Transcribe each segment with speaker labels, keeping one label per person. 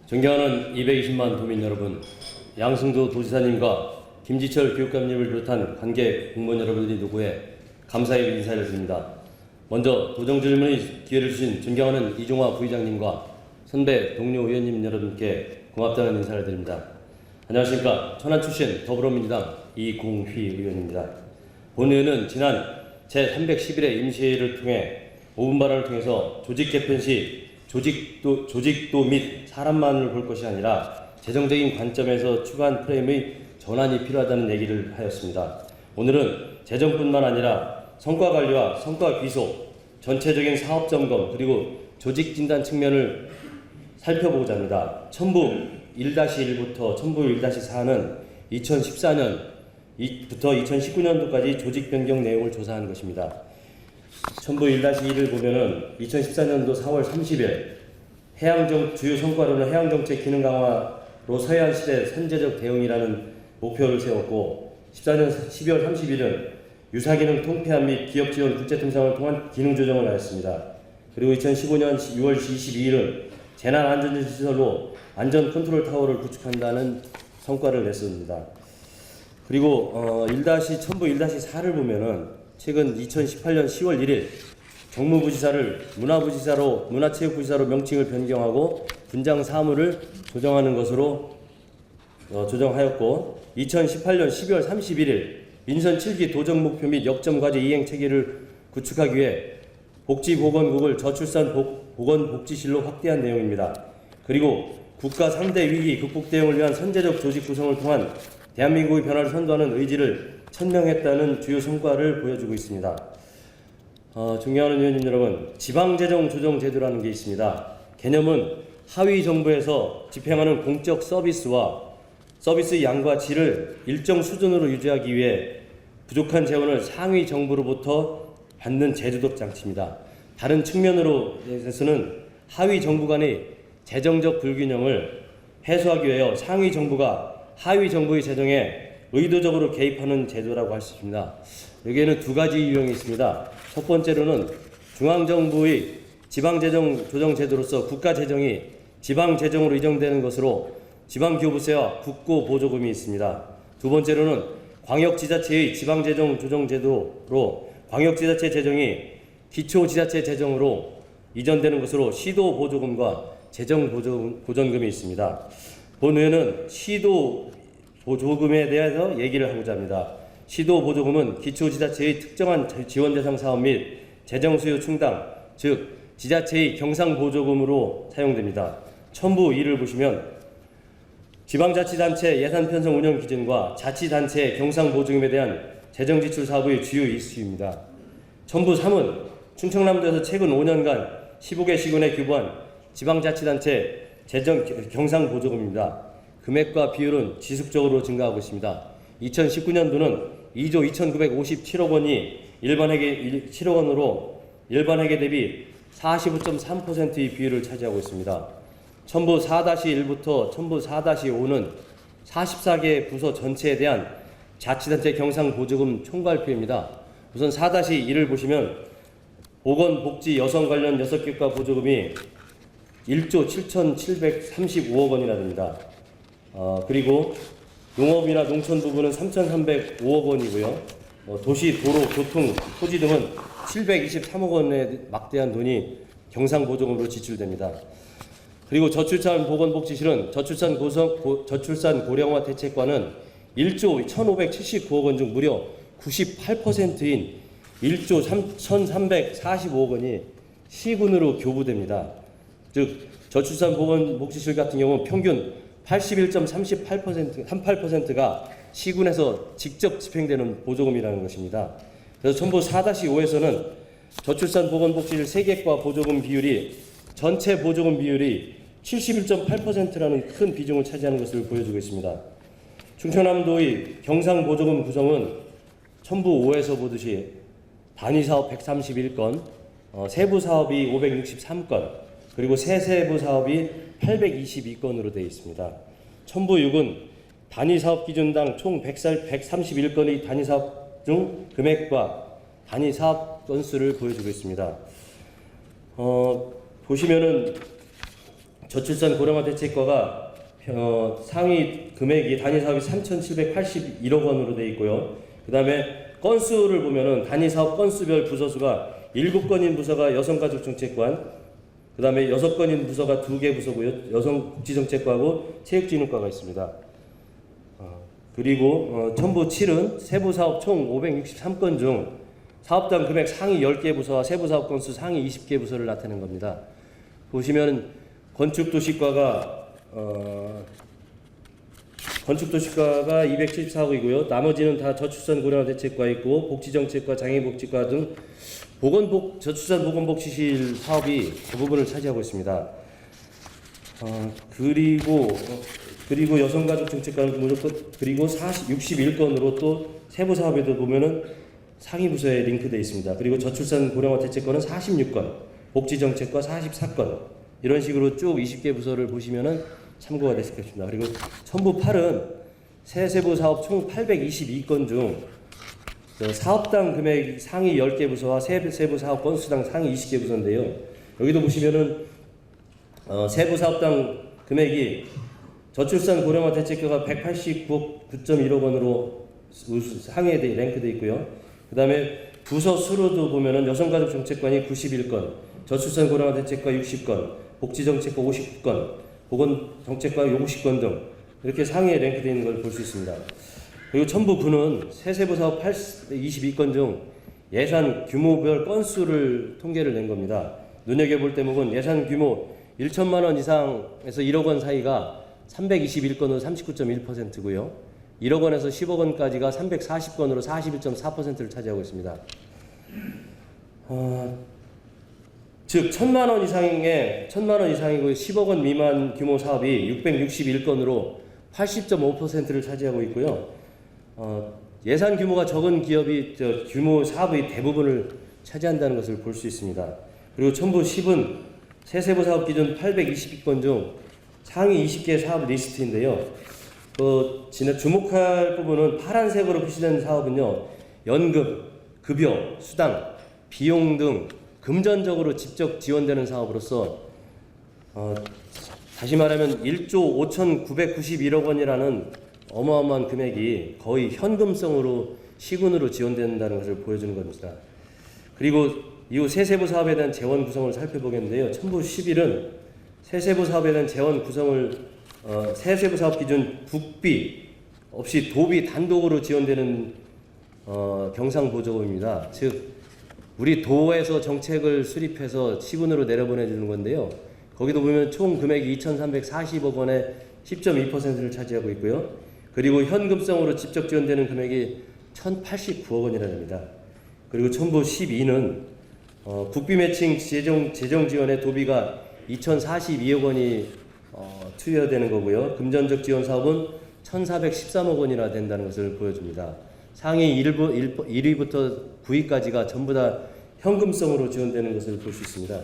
Speaker 1: 존경하는 220만 도민 여러분, 양승도 도지사님과 김지철 교육감님을 비롯한 관계 공무원 여러분들이 노고해 감사의 인사를 드립니다. 먼저 도정 질문의 기회를 주신 존경하는 이종화 부의장님과 선배 동료 의원님 여러분께 고맙다는 인사를 드립니다. 안녕하십니까. 천안 출신 더불어민주당 이공휘 의원입니다. 본 의원은 지난 제311회 임시회의를 통해 5분 발언을 통해서 조직 개편 시 조직도 및 사람만을 볼 것이 아니라 재정적인 관점에서 추가한 프레임의 전환이 필요하다는 얘기를 하였습니다. 오늘은 재정뿐만 아니라 성과 관리와 성과 귀속, 전체적인 사업 점검 그리고 조직 진단 측면을 살펴보고자 합니다. 첨부 1-1부터 첨부 1-4는 2014년부터 2019년도까지 조직 변경 내용을 조사한 것입니다. 첨부 1-1을 보면은 2014년도 4월 30일 주요 성과로는 해양정책 기능 강화로 서해안 시대 선제적 대응이라는 목표를 세웠고, 14년 12월 30일은 유사기능 통폐합 및 기업 지원 국제 통상을 통한 기능 조정을 하였습니다. 그리고 2015년 6월 22일은 재난안전시설로 안전 컨트롤 타워를 구축한다는 성과를 냈습니다. 그리고 첨부 1-4를 보면은 최근 2018년 10월 1일 정무부지사를 문화체육부지사로 명칭을 변경하고 분장 사무를 조정하는 것으로 조정하였고, 2018년 12월 31일 민선 7기 도정 목표 및 역점 과제 이행 체계를 구축하기 위해 복지보건국을 저출산 보건복지실로 확대한 내용입니다. 그리고 국가 3대 위기 극복 대응을 위한 선제적 조직 구성을 통한 대한민국의 변화를 선도하는 의지를 천명했다는 주요 성과를 보여주고 있습니다. 존경하는 의원님 여러분, 지방재정조정제도라는 게 있습니다. 개념은 하위 정부에서 집행하는 공적 서비스와 서비스의 양과 질을 일정 수준으로 유지하기 위해 부족한 재원을 상위 정부로부터 받는 제도적 장치입니다. 다른 측면으로서는 하위 정부 간의 재정적 불균형을 해소하기 위하여 상위 정부가 하위 정부의 재정에 의도적으로 개입하는 제도라고 할 수 있습니다. 여기에는 두 가지 유형이 있습니다. 첫 번째로는 중앙정부의 지방재정조정제도로서 국가재정이 지방재정으로 이전되는 것으로 지방교부세와 국고보조금이 있습니다. 두 번째로는 광역지자체의 지방재정조정제도로 광역지자체 재정이 기초지자체 재정으로 이전되는 것으로 시도보조금과 재정보전금이 있습니다. 본 의원은 시도보조금에 대해서 얘기를 하고자 합니다. 시도보조금은 기초지자체의 특정한 지원대상 사업 및 재정수요 충당, 즉 지자체의 경상보조금으로 사용됩니다. 첨부 2를 보시면 지방자치단체 예산 편성 운영 기준과 자치단체 경상보조금에 대한 재정지출 사업의 주요 이슈입니다. 첨부 3은 충청남도에서 최근 5년간 15개 시군에 교부한 지방자치단체 경상보조금입니다. 금액과 비율은 지속적으로 증가하고 있습니다. 2019년도는 2조 2,957억 원이7억 원으로 일반 회계 대비 45.3%의 비율을 차지하고 있습니다. 첨부 4-1부터 첨부 4-5는 44개 부서 전체에 대한 자치단체 경상보조금 총괄표입니다. 우선 4-1을 보시면 보건복지 여성 관련 6개과 보조금이 1조 7,735억 원이나 됩니다. 그리고 농업이나 농촌 부분은 3,305억 원이고요. 도시, 도로, 교통, 토지 등은 723억 원의 막대한 돈이 경상보조금으로 지출됩니다. 그리고 저출산 보건복지실은 저출산 고령화 대책과는 1조 1,579억 원 중 무려 98%인 1조 1,345억 원이 시군으로 교부됩니다. 즉 저출산 보건복지실 같은 경우는 평균 81.38%가 시군에서 직접 집행되는 보조금이라는 것입니다. 그래서 첨부 4-5에서는 저출산 보건복지실 3개과 보조금 비율이 전체 보조금 비율이 71.8%라는 큰 비중을 차지하는 것을 보여주고 있습니다. 충청남도의 경상보조금 구성은 첨부 5에서 보듯이 단위사업 131건, 세부사업이 563건, 그리고 세세부 사업이 822건으로 되어 있습니다. 첨부 6은 단위사업 기준당 총 131건의 단위사업 중 금액과 단위사업 건수를 보여주고 있습니다. 보시면은 저출산 고령화 대책과가 상위 금액이 단위 사업이 3,781억 원으로 되어 있고요. 그 다음에 건수를 보면은 단위 사업 건수별 부서수가 7건인 부서가 여성가족정책관, 그 다음에 6건인 부서가 2개 부서고요. 여성복지정책과하고 체육진흥과가 있습니다. 그리고 첨부 7은 세부사업 총 563건 중 사업당 금액 상위 10개 부서와 세부사업 건수 상위 20개 부서를 나타낸 겁니다. 보시면 건축도시과가 274억이고요. 나머지는 다 저출산 고령화 대책과 있고 복지정책과 장애복지과 등 저출산 보건복지실 사업이 그 부분을 차지하고 있습니다. 그리고 여성가족정책과는 무조건 그리고 61건으로 또 세부 사업에도 보면은 상위 부서에 링크되어 있습니다. 그리고 저출산 고령화 대책과는 46건, 복지정책과 44건 이런 식으로 쭉 20개 부서를 보시면은 참고가 되실 것입니다. 그리고 첨부 8은 세부 사업 총 822건 중 사업당 금액 상위 10개 부서와 세부 사업 건수당 상위 20개 부서인데요. 여기도 보시면은 세부 사업당 금액이 저출산 고령화 대책과가 189억 9.1억 원으로 상위에 랭크되어 있고요. 그 다음에 부서 수로도 보면은 여성가족정책관이 91건, 저출산 고령화 대책과 60건, 복지정책과 50건, 보건정책과 50건 등 이렇게 상위에 랭크되어 있는 걸 볼 수 있습니다. 그리고 첨부 9는 세세부 사업 22건 중 예산 규모별 건수를 통계를 낸 겁니다. 눈여겨볼 대목은 예산 규모 1천만 원 이상에서 1억 원 사이가 321건으로 39.1%고요. 1억 원에서 10억 원까지가 340건으로 41.4%를 차지하고 있습니다. 즉 1천만 원 이상이고 10억 원 미만 규모 사업이 661건으로 80.5%를 차지하고 있고요. 예산 규모가 적은 기업이 규모 사업의 대부분을 차지한다는 것을 볼 수 있습니다. 그리고 첨부 10은 세세부 사업 기준 822건 중 상위 20개 사업 리스트인데요. 주목할 부분은 파란색으로 표시된 사업은요, 연금, 급여, 수당, 비용 등 금전적으로 직접 지원되는 사업으로서 다시 말하면 1조 5,991억 원이라는 어마어마한 금액이 거의 현금성으로 시군으로 지원된다는 것을 보여주는 겁니다. 그리고 이후 세세부 사업에 대한 재원 구성을 살펴보겠는데요. 첨부 11은 세세부 사업에 대한 재원 구성을 세세부 사업 기준 국비 없이 도비 단독으로 지원되는 경상보조금입니다. 즉 우리 도에서 정책을 수립해서 시군으로 내려보내주는 건데요. 거기도 보면 총 금액이 2,340억 원의 10.2%를 차지하고 있고요. 그리고 현금성으로 직접 지원되는 금액이 1,089억 원이라 됩니다. 그리고 첨부 12는 국비 매칭 재정 지원의 도비가 2,042억 원이 투여되는 거고요. 금전적 지원 사업은 1,413억 원이나 된다는 것을 보여줍니다. 상위 1위부터 9위까지가 전부 다 현금성으로 지원되는 것을 볼 수 있습니다.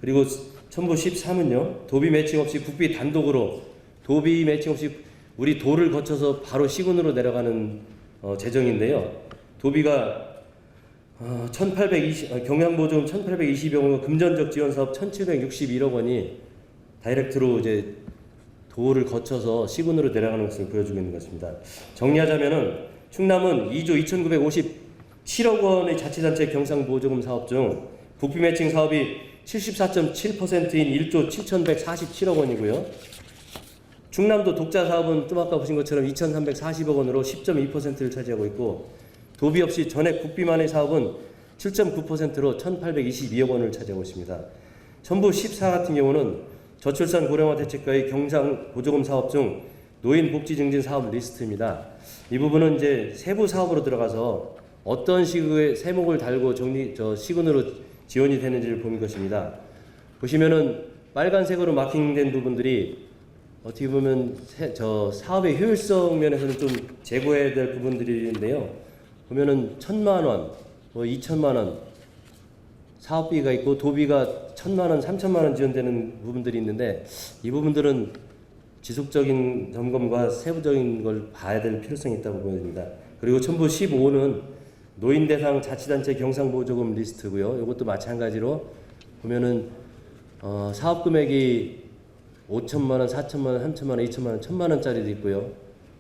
Speaker 1: 그리고 첨부 13은요. 도비 매칭 없이 국비 단독으로 도비 매칭 없이 우리 도를 거쳐서 바로 시군으로 내려가는 재정인데요. 도비가 경양보조금 1,820억 원, 금전적 지원 사업 1,761억 원이 다이렉트로 이제 도를 거쳐서 시군으로 내려가는 것을 보여주고 있는 것입니다. 정리하자면은 충남은 2조 2,957억 원의 자치단체 경상보조금 사업 중 국비 매칭 사업이 74.7%인 1조 7,147억 원이고요. 충남도 독자 사업은 좀 아까 보신 것처럼 2,340억 원으로 10.2%를 차지하고 있고 도비 없이 전액 국비만의 사업은 7.9%로 1,822억 원을 차지하고 있습니다. 첨부 14 같은 경우는 저출산 고령화 대책과의 경상보조금 사업 중 노인 복지 증진 사업 리스트입니다. 이 부분은 이제 세부 사업으로 들어가서 어떤 식의 세목을 달고 시군으로 지원이 되는지를 보는 것입니다. 보시면은 빨간색으로 마킹된 부분들이 어떻게 보면 사업의 효율성 면에서는 좀 제고해야 될 부분들인데요. 보면은 1,000만 원, 2,000만 원 사업비가 있고 도비가 1,000만 원, 3,000만 원 지원되는 부분들이 있는데 이 부분들은 지속적인 점검과 세부적인 걸 봐야 될 필요성이 있다고 보여집니다. 그리고 첨부 15는 노인 대상 자치단체 경상보조금 리스트고요. 이것도 마찬가지로 보면은 사업 금액이 5천만 원, 4천만 원, 3천만 원, 2천만 원, 1천만 원짜리도 있고요.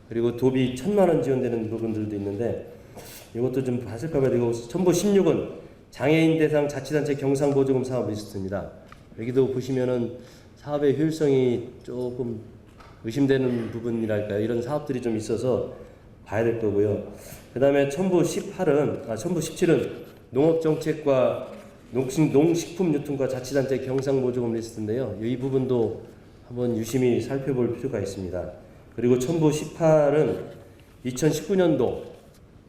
Speaker 1: 그리고 도비 1천만 원 지원되는 부분들도 있는데 이것도 좀 봤을까봐 그리고 첨부 16은 장애인 대상 자치단체 경상보조금 사업 리스트입니다. 여기도 보시면은 사업의 효율성이 조금 의심되는 부분이랄까요. 이런 사업들이 좀 있어서 봐야 될 거고요. 그 다음에 첨부 17은 농업정책과 농식품유통과 자치단체 경상보조금 리스트인데요. 이 부분도 한번 유심히 살펴볼 필요가 있습니다. 그리고 첨부 18은 2019년도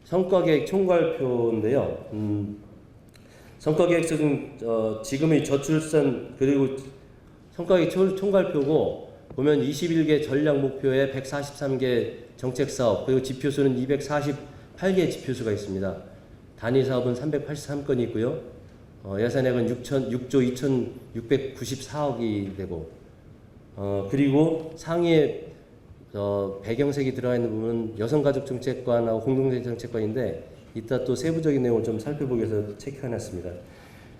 Speaker 1: 성과계획 총괄표인데요. 성과계획서 중 지금의 저출산 그리고 성과계획 총괄표고 보면 21개 전략 목표에 143개 정책사업 그리고 지표수는 248개 지표수가 있습니다. 단위 사업은 383건이 있고요. 예산액은 6조 2,694억이 되고 그리고 상위에 배경색이 들어가 있는 부분은 여성가족정책관하고 공동정책관인데 이따 또 세부적인 내용을 좀 살펴보기 위해서 체크해놨습니다.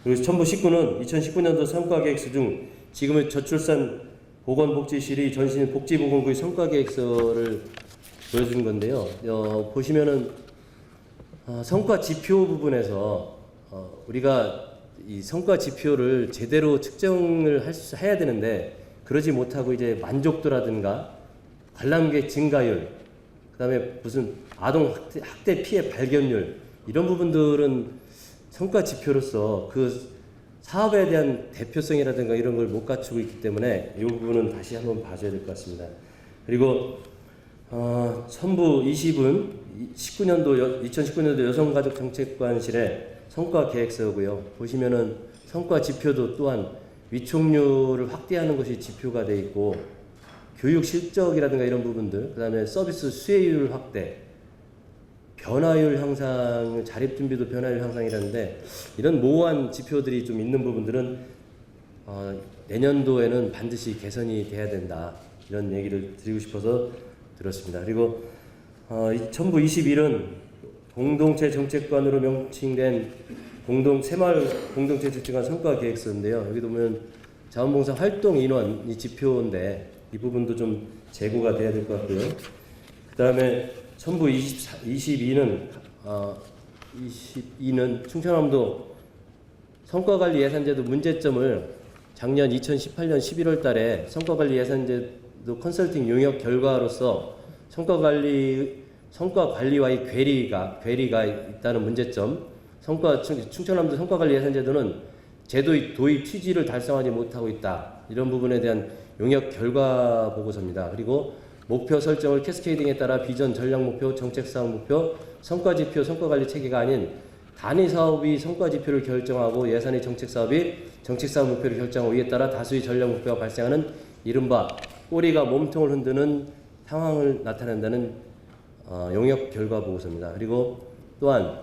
Speaker 1: 그리고 첨부 19는 2019년도 성과계획서 중 지금의 저출산 보건복지실이 전신 복지보건국의 성과계획서를 보여준 건데요. 보시면은 성과 지표 부분에서 우리가 이 성과 지표를 제대로 측정을 해야 되는데 그러지 못하고 이제 만족도라든가 관람객 증가율, 그다음에 무슨 아동 학대 피해 발견율 이런 부분들은 성과 지표로서 그 사업에 대한 대표성이라든가 이런 걸 못 갖추고 있기 때문에 이 부분은 다시 한번 봐줘야 될 것 같습니다. 그리고 첨부 20은 2019년도 여성가족정책관실의 성과계획서고요. 보시면은 성과 지표도 또한 위촉률을 확대하는 것이 지표가 돼 있고 교육 실적이라든가 이런 부분들, 그 다음에 서비스 수혜율 확대, 변화율 향상, 자립준비도 변화율 향상이라는데 이런 모호한 지표들이 좀 있는 부분들은 내년도에는 반드시 개선이 돼야 된다 이런 얘기를 드리고 싶어서 들었습니다. 그리고 첨부 21은 공동체 정책관으로 명칭된 새마을 공동체 정책관 성과계획서인데요. 여기도 보면 자원봉사 활동 인원 이 지표인데 이 부분도 좀 재고가 돼야 될 것 같고요. 그 다음에 첨부 22는 충청남도 성과관리 예산제도 문제점을 작년 2018년 11월 달에 성과관리 예산제도 컨설팅 용역 결과로서 성과관리와의 괴리가 있다는 문제점, 충청남도 성과관리 예산제도는 제도의 도입 취지를 달성하지 못하고 있다. 이런 부분에 대한 용역 결과 보고서입니다. 그리고 목표 설정을 캐스케이딩에 따라 비전, 전략 목표, 정책 사업 목표, 성과 지표, 성과 관리 체계가 아닌 단위 사업이 성과 지표를 결정하고 예산의 정책 사업이 정책 사업 목표를 결정하고 이에 따라 다수의 전략 목표가 발생하는 이른바 꼬리가 몸통을 흔드는 상황을 나타낸다는 용역 결과 보고서입니다. 그리고 또한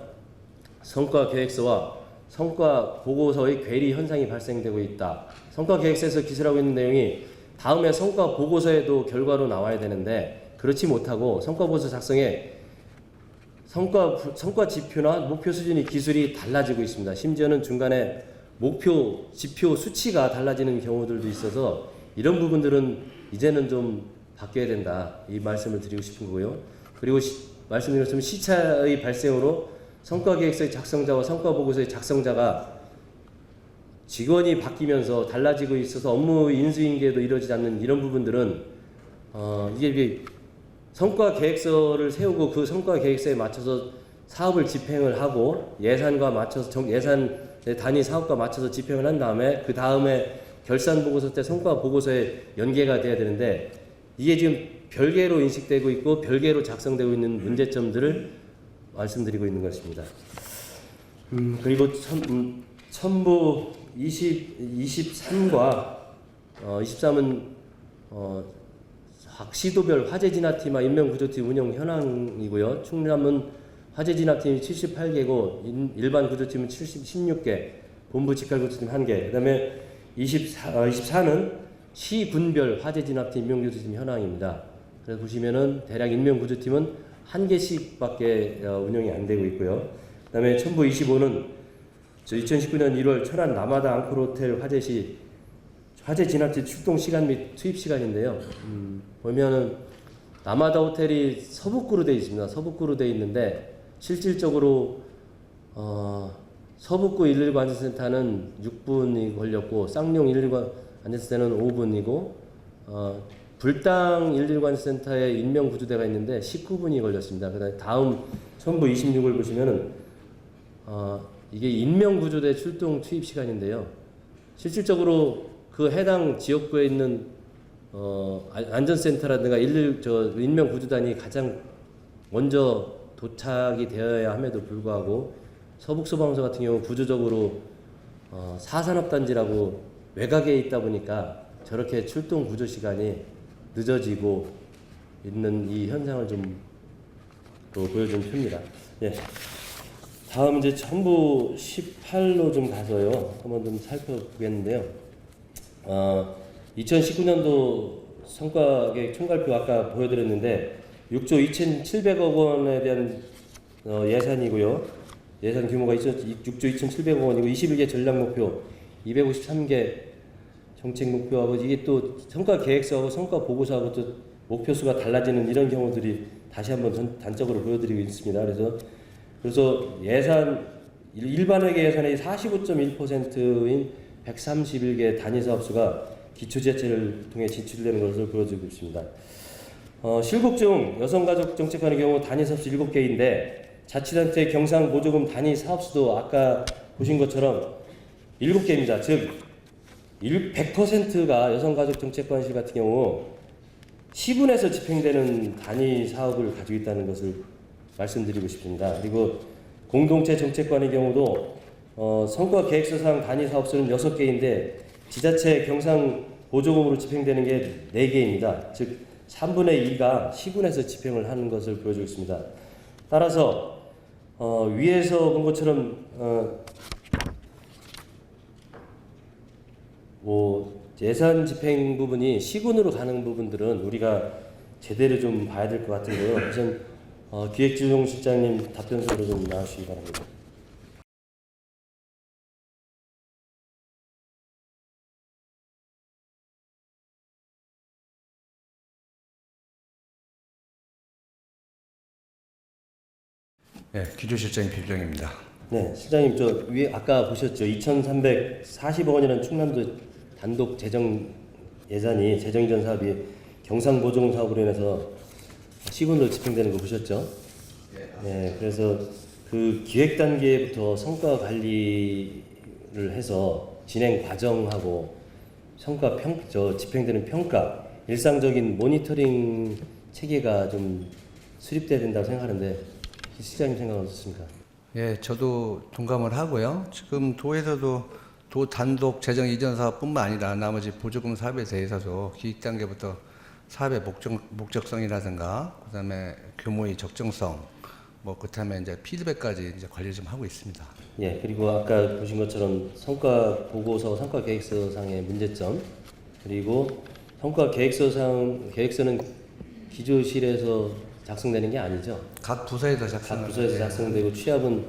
Speaker 1: 성과 계획서와 성과 보고서의 괴리 현상이 발생되고 있다. 성과 계획서에서 기술하고 있는 내용이 다음에 성과 보고서에도 결과로 나와야 되는데 그렇지 못하고 성과 보고서 작성에 성과 지표나 목표 수준의 기술이 달라지고 있습니다. 심지어는 중간에 목표, 지표 수치가 달라지는 경우들도 있어서 이런 부분들은 이제는 좀 바뀌어야 된다. 이 말씀을 드리고 싶은 거고요. 그리고 말씀드린 것처럼 시차의 발생으로 성과계획서의 작성자와 성과보고서의 작성자가 직원이 바뀌면서 달라지고 있어서 업무 인수인계도 이루어지지 않는 이런 부분들은 이게 성과계획서를 세우고 그 성과계획서에 맞춰서 사업을 집행을 하고 예산과 맞춰서 예산의 단위 사업과 맞춰서 집행을 한 다음에 그 다음에 결산보고서 때 성과보고서에 연계가 돼야 되는데 이게 지금 별개로 인식되고 있고 별개로 작성되고 있는 문제점들을 말씀드리고 있는 것입니다. 그리고 첨부 23과 23은 각 시도별 화재진압팀과 인명구조팀 운영 현황이고요. 충남은 화재진압팀이 78개고 일반 구조팀은 16개, 본부 직할구조팀 1개. 그 다음에 24는 시군별 화재진압팀 인명구조팀 현황입니다. 그래서 보시면은 대략 인명구조팀은 1개씩밖에 운영이 안 되고 있고요. 그 다음에 첨부 25는 2019년 1월 천안 라마다 앙코르호텔 화재 시 화재 진압제 출동 시간 및 투입 시간인데요. 보면은 라마다 호텔이 서북구로 되어 있습니다. 서북구로 되어 있는데 실질적으로 서북구 119 안전센터는 6분이 걸렸고 쌍용 119 안전센터는 5분이고 불당 119 안전센터에 인명구조대가 있는데 19분이 걸렸습니다. 그다음에 다음 첨부 26을 보시면은 이게 인명구조대 출동 투입 시간인데요. 실질적으로 그 해당 지역구에 있는 안전센터라든가 인명구조단이 가장 먼저 도착이 되어야 함에도 불구하고 서북소방서 같은 경우 구조적으로 사산업단지라고 외곽에 있다 보니까 저렇게 출동 구조 시간이 늦어지고 있는 이 현상을 좀 보여준 표입니다. 예. 다음 이제 첨부 18로 좀 가서요. 한번 좀 살펴보겠는데요. 2019년도 성과계획 총괄표 아까 보여드렸는데 6조 2,700억 원에 대한 예산이고요. 예산 규모가 6조 2,700억 원이고 21개 전략 목표, 253개 정책 목표하고 이게 또 성과 계획서하고 성과 보고서하고 또 목표 수가 달라지는 이런 경우들이 다시 한번 단적으로 보여드리고 있습니다. 그래서 예산 일반회계 예산의 45.1%인 131개 단위 사업수가 기초지자체를 통해 진출되는 것을 보여주고 있습니다. 실국 중 여성가족정책관의 경우 단위 사업수 7개인데 자치단체 경상보조금 단위 사업수도 아까 보신 것처럼 7개입니다. 즉 100%가 여성가족정책관실 같은 경우 시군에서 집행되는 단위 사업을 가지고 있다는 것을 말씀드리고 싶습니다. 그리고 공동체 정책관의 경우도 성과 계획서상 단위 사업수는 6개인데 지자체 경상 보조금으로 집행되는 게 4개입니다. 즉 3분의 2가 시군에서 집행을 하는 것을 보여주고 있습니다. 따라서 위에서 본 것처럼 예산 집행 부분이 시군으로 가는 부분들은 우리가 제대로 좀 봐야 될 것 같은데요. 우선 기획지원실장님 답변서로 좀 나와주시기 바랍니다.
Speaker 2: 네, 기조실장님 필정입니다.
Speaker 1: 네, 실장님 저 위에 아까 보셨죠? 2,340억 원이라는 충남도 단독 재정 예산이 재정 이전 사업이 경상보조금 사업으로 인해서 시군으로 집행되는 거 보셨죠? 네, 그래서 그 기획 단계부터 성과 관리를 해서 진행 과정하고 성과 집행되는 평가, 일상적인 모니터링 체계가 좀 수립돼야 된다고 생각하는데 시장님 생각은 어떻습니까?
Speaker 2: 예, 저도 동감을 하고요. 지금 도에서도 도 단독 재정 이전 사업뿐만 아니라 나머지 보조금 사업에 대해서도 기획 단계부터 사업의 목적성이라든가 그다음에 규모의 적정성, 그다음에 이제 피드백까지 이제 관리를 좀 하고 있습니다.
Speaker 1: 예, 그리고 아까 보신 것처럼 성과 보고서, 성과 계획서상의 문제점, 그리고 성과 계획서는 기조실에서 작성되는 게 아니죠.
Speaker 2: 각 부서에서
Speaker 1: 작성되고 취합은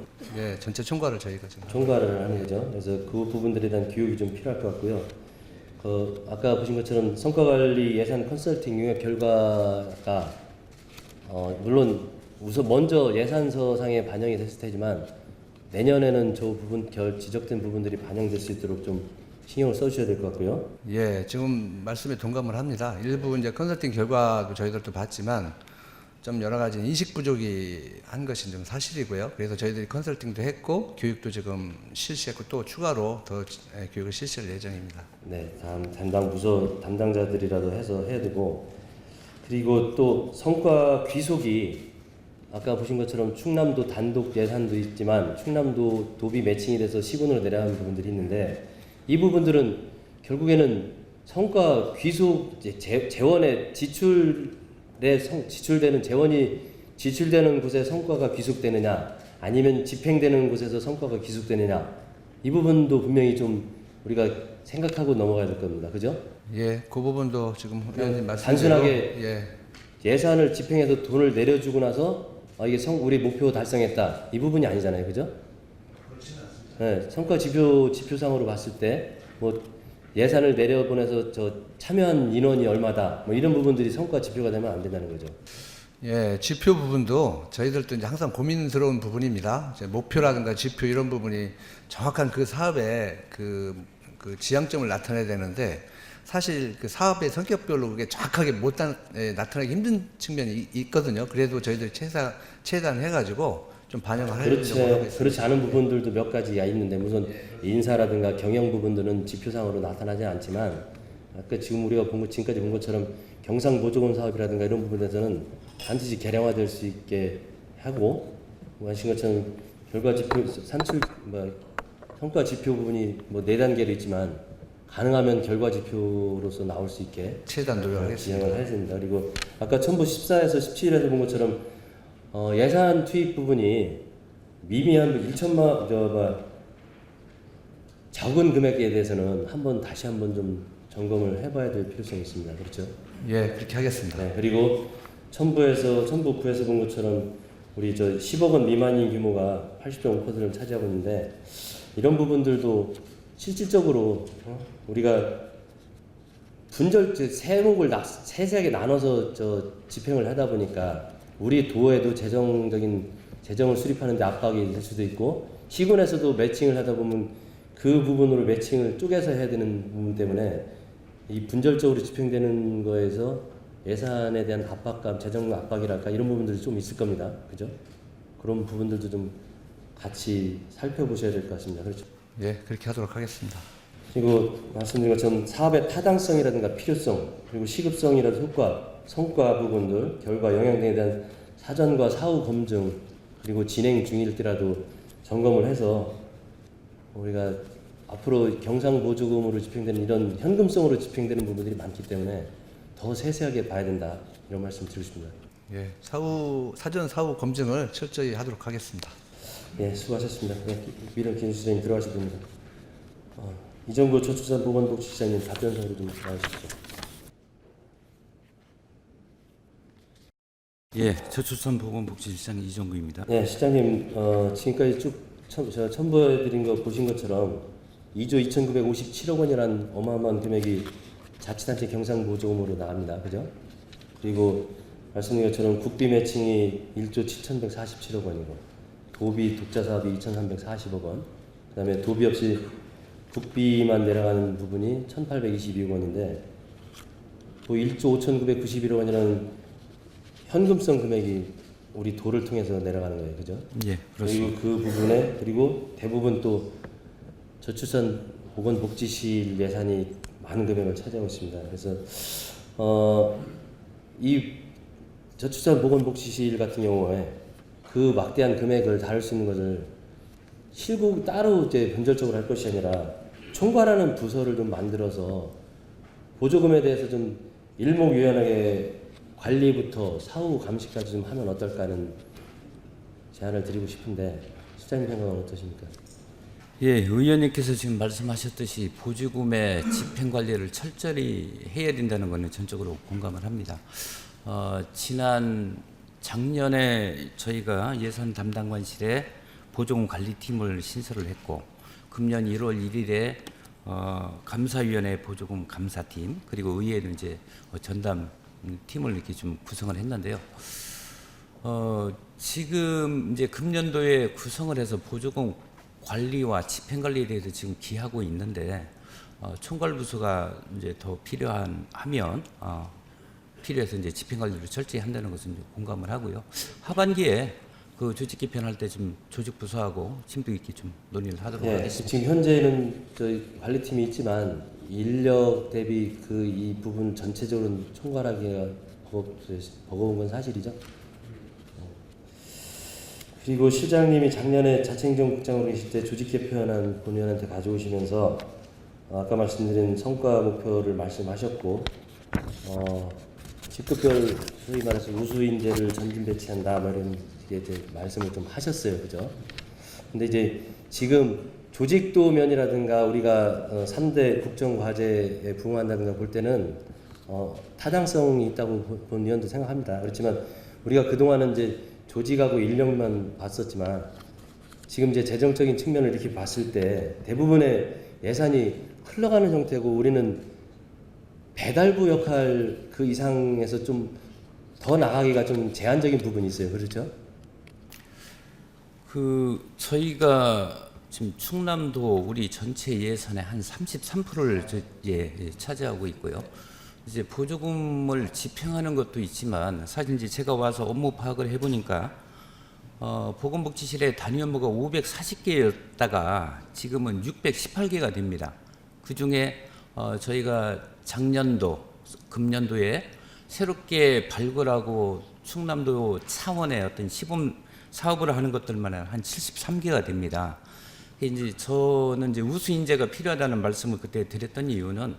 Speaker 2: 전체 총괄을 저희가 지금
Speaker 1: 총괄을 하는 거죠. 그래서 그 부분들에 대한 교육이 좀 필요할 것 같고요. 아까 보신 것처럼 성과관리 예산 컨설팅 용역 결과가 물론 우선 먼저 예산서상에 반영이 됐을 테지만 내년에는 저 부분 지적된 부분들이 반영될 수 있도록 좀 신경을 써주셔야 될 것 같고요.
Speaker 2: 예, 지금 말씀에 동감을 합니다. 일부 이제 컨설팅 결과도 저희들도 봤지만 좀 여러 가지 인식 부족이 한 것이 좀 사실이고요. 그래서 저희들이 컨설팅도 했고 교육도 지금 실시했고 또 추가로 더 교육을 실시할 예정입니다.
Speaker 1: 네, 다음 담당 부서 담당자들이라도 해서 해야 되고, 그리고 또 성과 귀속이 아까 보신 것처럼 충남도 단독 예산도 있지만 충남도 도비 매칭이 돼서 시군으로 내려가는 부분들이 있는데 이 부분들은 결국에는 성과 귀속 재원의 지출되는 재원이 지출되는 곳에 성과가 귀속되느냐 아니면 집행되는 곳에서 성과가 귀속되느냐 이 부분도 분명히 좀 우리가 생각하고 넘어가야 될 겁니다. 그죠?
Speaker 2: 예, 그 부분도 지금 의원님 말씀대로
Speaker 1: 단순하게 예산을 집행해서 돈을 내려주고 나서 이게 우리 목표 달성했다 이 부분이 아니잖아요. 그죠?
Speaker 2: 그렇지는 않습니다.
Speaker 1: 네, 성과 지표상으로 봤을 때 예산을 내려보내서 참여한 인원이 얼마다 뭐 이런 부분들이 성과 지표가 되면 안 된다는 거죠.
Speaker 2: 예, 지표 부분도 저희들도 이제 항상 고민스러운 부분입니다. 이제 목표라든가 지표 이런 부분이 정확한 그 사업의 그 지향점을 나타내야 되는데 사실 그 사업의 성격별로 그게 정확하게 나타내기 힘든 측면이 있거든요. 그래도 저희들이 최대한 해가지고 좀 반영을 하려고 하고 있습니다.
Speaker 1: 그렇지 않은 부분들도 몇 가지가 있는데 우선 인사라든가 경영 부분들은 지표상으로 나타나지 않지만 아까 지금 우리가 지금까지 본 것처럼 경상보조금 사업이라든가 이런 부분에서는 반드시 개량화될 수 있게 하고 하신 것처럼 결과 지표 성과 지표 부분이 뭐 4단계로 있지만 가능하면 결과 지표로서 나올 수 있게
Speaker 2: 최대한 노력하겠습니다.
Speaker 1: 진행을 해야 됩니다. 그리고 아까 첨부 14에서 17에서 본 것처럼 예산 투입 부분이 미미한 1천만 적은 금액에 대해서는 다시 한번 좀 점검을 해봐야 될 필요성이 있습니다. 그렇죠?
Speaker 2: 예, 그렇게 하겠습니다.
Speaker 1: 네, 그리고 첨부 9에서 본 것처럼 우리 10억 원 미만인 규모가 80.5%를 차지하고 있는데 이런 부분들도 실질적으로 우리가 세목을 세세하게 나눠서 집행을 하다 보니까 우리 도에도 재정을 수립하는데 압박이 될 수도 있고 시군에서도 매칭을 하다 보면 그 부분으로 매칭을 쪼개서 해야 되는 부분 때문에 이 분절적으로 집행되는 거에서 예산에 대한 압박감, 재정 압박이랄까 이런 부분들이 좀 있을 겁니다. 그죠? 그런 부분들도 좀 같이 살펴보셔야 될 것 같습니다. 그렇죠?
Speaker 2: 예, 그렇게 하도록 하겠습니다.
Speaker 1: 그리고 말씀드린 것처럼 사업의 타당성이라든가 필요성, 그리고 시급성이라든가 성과 부분들, 결과 영향 등에 대한 사전과 사후 검증, 그리고 진행 중일 때라도 점검을 해서 우리가 앞으로 경상보조금으로 집행되는 이런 현금성으로 집행되는 부분들이 많기 때문에 더 세세하게 봐야 된다. 이런 말씀 드리고 싶습니다.
Speaker 2: 예, 사전 사후 검증을 철저히 하도록 하겠습니다.
Speaker 1: 예, 수고하셨습니다. 예, 미련 김수장님 들어가셔도 됩니다. 이정구 저출산보건복지시장님 답변사로 좀 나와주십시오.
Speaker 3: 예, 저출산보건복지시장 이정구입니다.
Speaker 1: 네, 시장님 지금까지 쭉 제가 첨부해드린 거 보신 것처럼 2조 2,957억 원이라는 어마어마한 금액이 자치단체 경상보조금으로 나갑니다. 그죠? 그리고 말씀드린 것처럼 국비 매칭이 1조 7,147억 원이고 도비 독자 사업이 2,340억 원, 그 다음에 도비 없이 국비만 내려가는 부분이 1,822억 원인데 또 1조 5,991억 원이라는 현금성 금액이 우리 도를 통해서 내려가는 거예요. 그죠?
Speaker 3: 예, 그렇습니다.
Speaker 1: 그리고 그 부분에 그리고 대부분 또 저출산보건복지실 예산이 많은 금액을 차지하고 있습니다. 그래서 이 저출산보건복지실 같은 경우에 그 막대한 금액을 다룰 수 있는 것을 실국 따로 이제 변절적으로 할 것이 아니라 총괄하는 부서를 좀 만들어서 보조금에 대해서 좀 일목요연하게 관리부터 사후 감시까지 좀 하면 어떨까 하는 제안을 드리고 싶은데 수장님 생각은 어떠십니까?
Speaker 3: 예, 의원님께서 지금 말씀하셨듯이 보조금의 집행 관리를 철저히 해야 된다는 것은 전적으로 공감을 합니다. 작년에 저희가 예산 담당관실에 보조금 관리팀을 신설을 했고 금년 1월 1일에 감사위원회 보조금 감사팀 그리고 의회는 이제 전담 팀을 이렇게 좀 구성을 했는데요. 지금 이제 금년도에 구성을 해서 보조금 관리와 집행 관리에 대해서 지금 기하고 있는데 총괄부서가 이제 더 필요하면 필요해서 이제 집행 관리를 철저히 한다는 것은 공감을 하고요. 하반기에 그 조직 개편할 때 좀 조직 부서하고 심도 있게 좀 논의를 하도록 하겠습니다.
Speaker 1: 지금 현재는 저희 관리팀이 있지만 인력 대비 이 부분 전체적으로 총괄하기가 버거운 건 사실이죠. 그리고 실장님이 작년에 자치행정국장으로 계실 때 조직 개편안 본위원한테 가져오시면서 아까 말씀드린 성과 목표를 말씀하셨고 직급별 소위 말해서 우수인재를 전진 배치한다 뭐 이런 이제 말씀을 좀 하셨어요. 그죠? 근데 이제 지금 조직도 면이라든가 우리가 3대 국정과제에 부응한다든가 볼 때는 타당성이 있다고 본 위원도 생각합니다. 그렇지만 우리가 그동안은 이제 조직하고 인력만 봤었지만 지금 이제 재정적인 측면을 이렇게 봤을 때 대부분의 예산이 흘러가는 형태고 우리는 배달부 역할 그 이상에서 좀 더 나가기가 좀 제한적인 부분이 있어요. 그렇죠?
Speaker 3: 저희가 지금 충남도 우리 전체 예산의 한 33%를 차지하고 있고요. 이제 보조금을 집행하는 것도 있지만 사실 이제 제가 와서 업무 파악을 해보니까 보건복지실의 단위 업무가 540개였다가 지금은 618개가 됩니다. 그 중에 저희가 작년도, 금년도에 새롭게 발굴하고 충남도 차원의 어떤 시범 사업을 하는 것들만 한 73개가 됩니다. 이제 저는 이제 우수 인재가 필요하다는 말씀을 그때 드렸던 이유는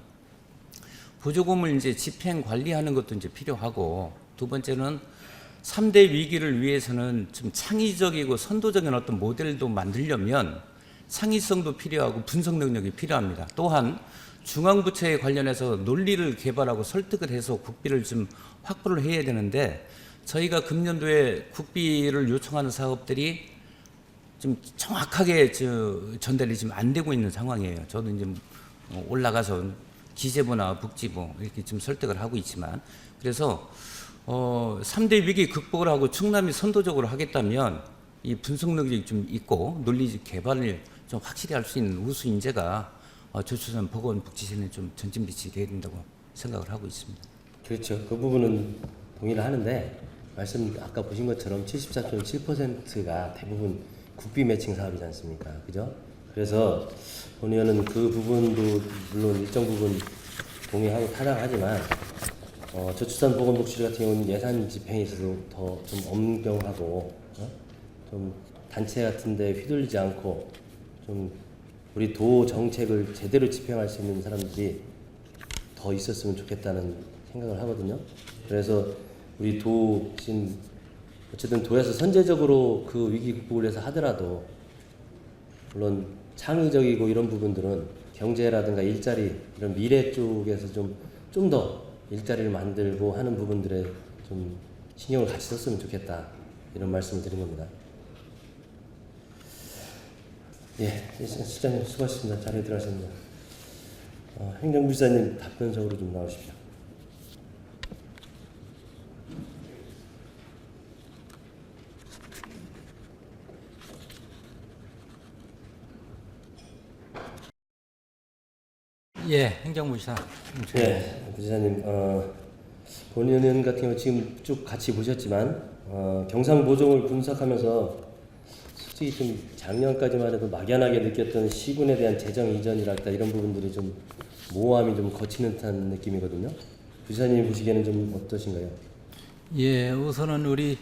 Speaker 3: 보조금을 이제 집행 관리하는 것도 이제 필요하고 두 번째는 3대 위기를 위해서는 좀 창의적이고 선도적인 어떤 모델도 만들려면 창의성도 필요하고 분석 능력이 필요합니다. 또한 중앙부처에 관련해서 논리를 개발하고 설득을 해서 국비를 좀 확보를 해야 되는데 저희가 금년도에 국비를 요청하는 사업들이 좀 정확하게 전달이 지금 안 되고 있는 상황이에요. 저도 이제 올라가서 기재부나 복지부 이렇게 좀 설득을 하고 있지만 그래서 3대 위기 극복을 하고 충남이 선도적으로 하겠다면 이 분석 능력이 좀 있고 논리적 개발을 좀 확실히 할 수 있는 우수 인재가 저출산 보건복지실에 좀 전진비치 돼야 된다고 생각을 하고 있습니다.
Speaker 1: 그렇죠. 그 부분은 동의를 하는데 말씀 아까 보신 것처럼 74.7%가 대부분 국비 매칭 사업이지 않습니까? 그죠? 그래서 본 의원은 그 부분도 물론 일정 부분 동의하고 타당하지만 저출산 보건복지실 같은 경우는 예산 집행에 있어서 더 좀 엄경하고 좀 단체 같은데 휘둘리지 않고 좀 우리 도 정책을 제대로 집행할 수 있는 사람들이 더 있었으면 좋겠다는 생각을 하거든요. 그래서 우리 도 지금 어쨌든 도에서 선제적으로 그 위기 극복을 위해서 하더라도 물론 창의적이고 이런 부분들은 경제라든가 일자리 이런 미래 쪽에서 좀 더 일자리를 만들고 하는 부분들에 좀 신경을 같이 썼으면 좋겠다 이런 말씀을 드린 겁니다. 예, 실장님 수고하셨습니다. 자리에 들어가셨습니다. 행정부지사님 답변적으로 좀 나오십시오.
Speaker 4: 예, 행정부지사.
Speaker 1: 네, 부지사님, 본 의원 같은 경우 지금 쭉 같이 보셨지만 경상보종을 분석하면서 솔직히 좀 작년까지만 해도 막연하게 느꼈던 시군에 대한 재정 이전이랄까 이런 부분들이 좀 모호함이 좀 거치는 듯한 느낌이거든요. 부지사님 보시기에는 좀 어떠신가요?
Speaker 4: 예, 우선은 우리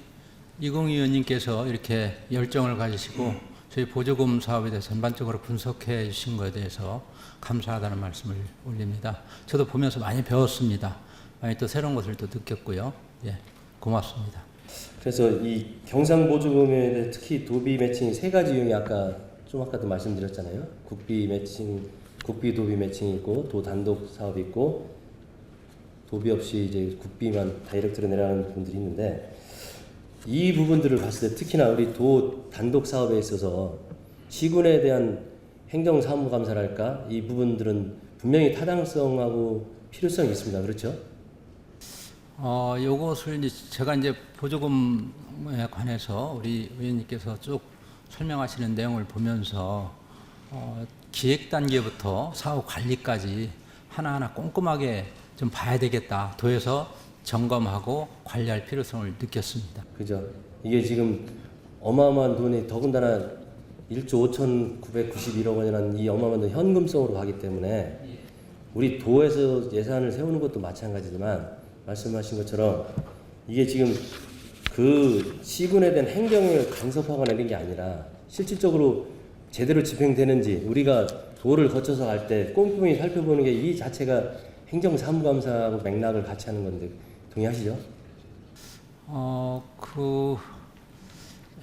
Speaker 4: 이공 의원님께서 이렇게 열정을 가지시고 저희 보조금 사업에 대해서 전반적으로 분석해 주신 것에 대해서 감사하다는 말씀을 올립니다. 저도 보면서 많이 배웠습니다. 많이 또 새로운 것을 또 느꼈고요. 예, 고맙습니다.
Speaker 1: 그래서 이 경상보조금에 대해 특히 도비 매칭 세 가지 유형이 아까도 말씀드렸잖아요. 국비 매칭, 국비 도비 매칭이 있고 도 단독 사업이 있고 도비 없이 이제 국비만 다이렉트로 내려가는 부분들이 있는데 이 부분들을 봤을 때 특히나 우리 도 단독 사업에 있어서 시군에 대한 행정사무감사랄까 이 부분들은 분명히 타당성하고 필요성이 있습니다. 그렇죠?
Speaker 4: 요것을 이제 제가 이제 보조금에 관해서 우리 의원님께서 쭉 설명하시는 내용을 보면서 기획 단계부터 사업 관리까지 하나하나 꼼꼼하게 좀 봐야 되겠다. 도에서 점검하고 관리할 필요성을 느꼈습니다.
Speaker 1: 그죠? 이게 지금 어마어마한 돈이 더군다나 1조 5,991억 원이라는 이 어마어마한 돈 현금성으로 가기 때문에 우리 도에서 예산을 세우는 것도 마찬가지지만 말씀하신 것처럼 이게 지금 그 시군에 대한 행정을 간섭하거나 이런 게 아니라 실질적으로 제대로 집행되는지 우리가 도를 거쳐서 갈 때 꼼꼼히 살펴보는 게 이 자체가 행정사무감사하고 맥락을 같이 하는 건데 동의하시죠?
Speaker 4: 그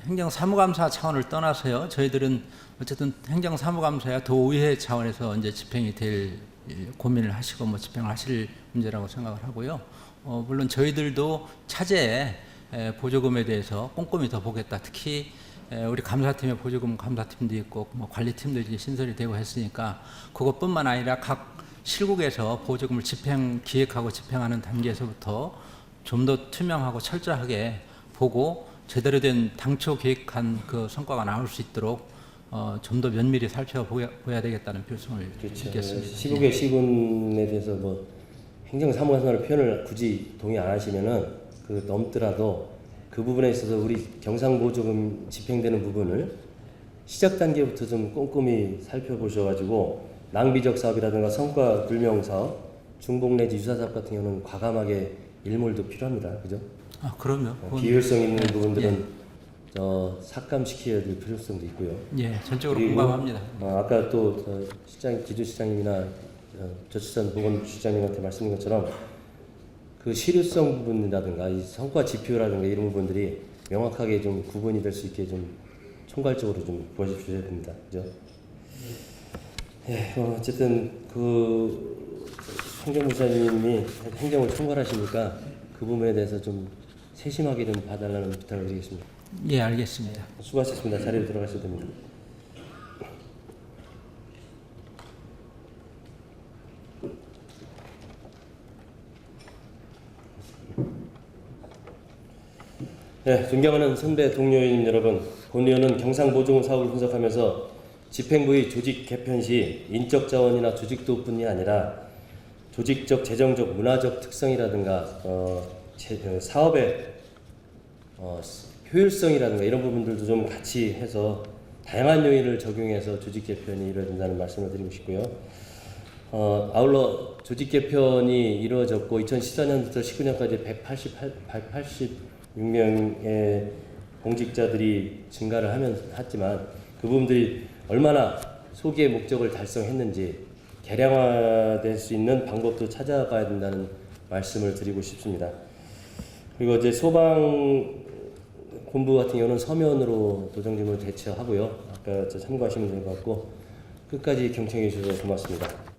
Speaker 4: 행정사무감사 차원을 떠나서요. 저희들은 어쨌든 행정사무감사야 도의회 차원에서 이제 집행이 될 고민을 하시고 뭐 집행하실 문제라고 생각을 하고요. 물론 저희들도 차제에 보조금에 대해서 꼼꼼히 더 보겠다. 특히 우리 감사팀에 보조금 감사팀도 있고 뭐 관리팀도 이제 신설이 되고 했으니까 그것뿐만 아니라 각 실국에서 보조금을 기획하고 집행하는 단계에서부터 좀 더 투명하고 철저하게 보고 제대로 된 당초 계획한 그 성과가 나올 수 있도록 좀 더 면밀히 살펴봐야 되겠다는 표심을 드리겠습니다.
Speaker 1: 시국의 시군에 대해서 뭐 행정사무관을 표현을 굳이 동의 안 하시면은 그 넘더라도 그 부분에 있어서 우리 경상보조금 집행되는 부분을 시작 단계부터 좀 꼼꼼히 살펴보셔가지고 낭비적 사업이라든가 성과 불명 사업, 중복 내지 유사 사업 같은 경우는 과감하게 일몰도 필요합니다. 그죠?
Speaker 4: 아, 그럼요.
Speaker 1: 비효율성 있는 부분들은 삭감시켜야 될 필요성도 있고요.
Speaker 4: 예, 전적으로
Speaker 1: 그리고,
Speaker 4: 공감합니다.
Speaker 1: 아까 또 기조시장님이나 저출산보건시장님한테 말씀드린 것처럼 그 실효성 부분이라든가 이 성과 지표라든가 이런 부분들이 명확하게 좀 구분이 될 수 있게 좀 총괄적으로 좀 보여주셔야 됩니다. 그죠? 예, 어쨌든 그 행정부사님이 행정을 총괄하시니까 그 부분에 대해서 좀 세심하게 좀 봐달라는 부탁을 드리겠습니다.
Speaker 4: 예, 알겠습니다.
Speaker 1: 수고하셨습니다. 자리로 들어가셔도 됩니다. 네, 존경하는 선배 동료인 여러분, 본 의원은 경상보조금 사업을 분석하면서 집행부의 조직 개편 시 인적 자원이나 조직도뿐이 아니라 조직적, 재정적, 문화적 특성이라든가 사업의 효율성이라든가 이런 부분들도 좀 같이 해서 다양한 요인을 적용해서 조직 개편이 이루어진다는 말씀을 드리고 싶고요. 아울러 조직 개편이 이루어졌고 2014년부터 19년까지 186명의 공직자들이 증가를 했지만 그 부분들이 얼마나 소기의 목적을 달성했는지 개량화될 수 있는 방법도 찾아봐야 된다는 말씀을 드리고 싶습니다. 그리고 이제 소방 본부 같은 경우는 서면으로 도정질문을 대처하고요. 아까 참고하시면 될 것 같고 끝까지 경청해 주셔서 고맙습니다.